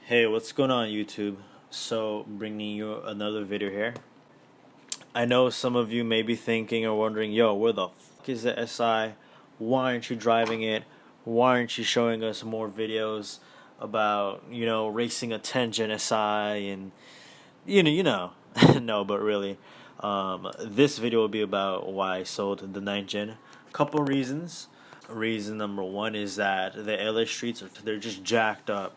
Hey, what's going on YouTube? So, bringing you another video here. I know some of you may be thinking or wondering, yo, where the fuck is the SI? Why aren't you driving it? Why aren't you showing us more videos about, racing a 10 Gen SI and, no, but really, this video will be about why I sold the 9 Gen. Couple reasons. Reason number one is that the LA streets, they're just jacked up.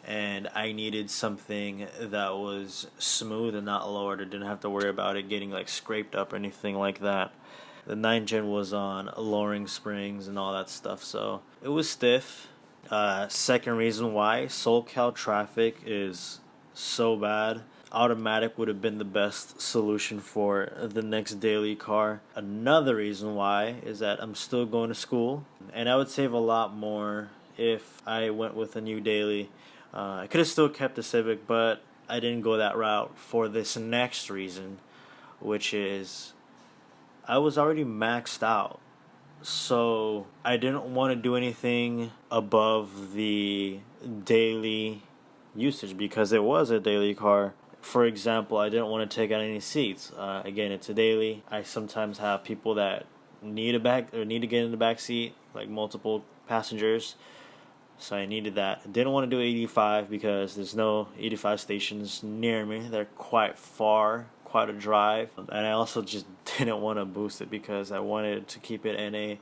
And I needed something that was smooth and not lowered. I didn't have to worry about it getting like scraped up or anything like that. The 9 Gen was on lowering springs and all that stuff, so it was stiff. Second reason why, SoCal traffic is so bad. Automatic would have been the best solution for the next daily car. Another reason why is that I'm still going to school, and I would save a lot more if I went with a new daily. I could have still kept the Civic, but I didn't go that route for this next reason, which is I was already maxed out. So I didn't want to do anything above the daily usage because it was a daily car. For example, I didn't want to take out any seats. Again, it's a daily. I sometimes have people that need to get in the back seat, like multiple passengers. So I needed that. I didn't want to do 85 because there's no 85 stations near me. They're quite far, quite a drive. And I also just didn't want to boost it because I wanted to keep it NA.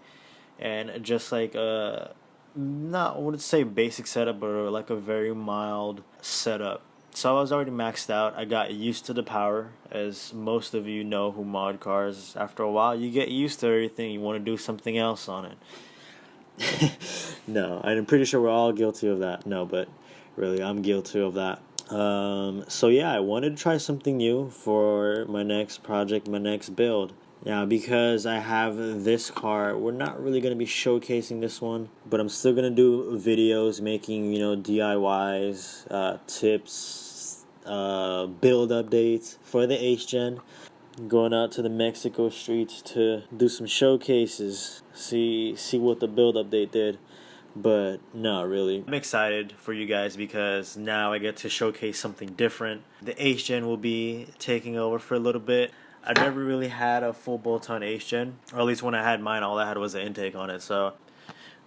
And just like I wouldn't say basic setup, but like a very mild setup. So I was already maxed out. I got used to the power. As most of you know who mod cars, after a while you get used to everything. You want to do something else on it. No, I'm pretty sure we're all guilty of that. No, but really, I'm guilty of that. So yeah, I wanted to try something new for my next project, my next build. Now, because I have this car, we're not really going to be showcasing this one, but I'm still going to do videos making, DIYs, tips, build updates for the H Gen. Going out to the Mexico streets to do some showcases, see what the build update did, but not really. I'm excited for you guys because now I get to showcase something different. The H Gen will be taking over for a little bit. I've never really had a full bolt-on H Gen, or at least when I had mine, all I had was an intake on it. So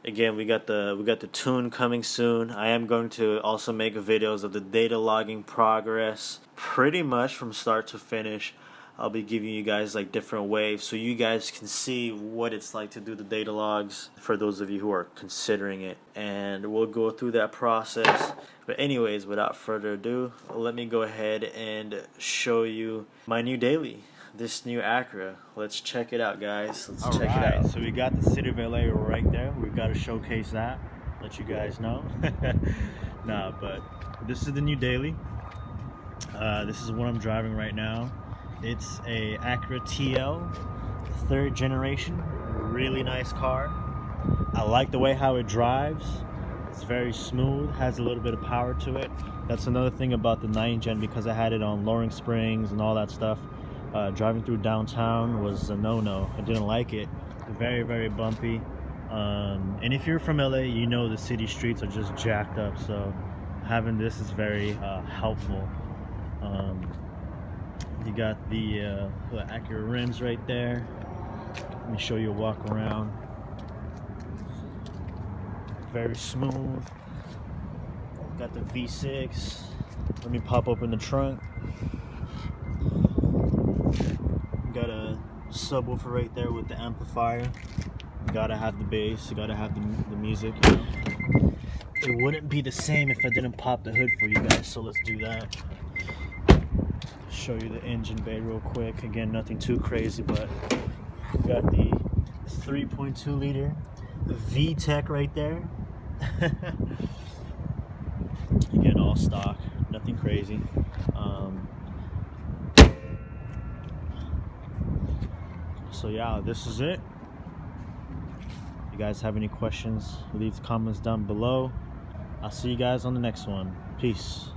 again, we got the tune coming soon. I am going to also make videos of the data logging progress, pretty much from start to finish. I'll be giving you guys like different waves so you guys can see what it's like to do the data logs for those of you who are considering it, and we'll go through that process. But anyways, without further ado, let me go ahead and show you my new daily, this new Acura. Let's check it out, guys. Let's check it out. So we got the city of LA right there. We've got to showcase that, let you guys know. Nah, but this is the new daily. This is what I'm driving right now. It's a Acura TL, 3rd generation, really nice car. I like the way how it drives. It's very smooth, has a little bit of power to it. That's another thing about the 9 Gen, because I had it on lowering springs and all that stuff. Driving through downtown was a no-no. I didn't like it. Very, very bumpy. And if you're from LA, you know the city streets are just jacked up, so having this is very helpful. You got the Acura rims right there. Let me show you a walk around. Very smooth. Got the V6. Let me pop open the trunk. Got a subwoofer right there with the amplifier. You gotta have the bass. You gotta have the music. It wouldn't be the same if I didn't pop the hood for you guys. So let's do that. Show you the engine bay real quick. Again, nothing too crazy, but got the 3.2 liter VTEC right there. Again, all stock, nothing crazy. So yeah, this is it. If you guys have any questions, leave comments down below. I'll see you guys on the next one. Peace.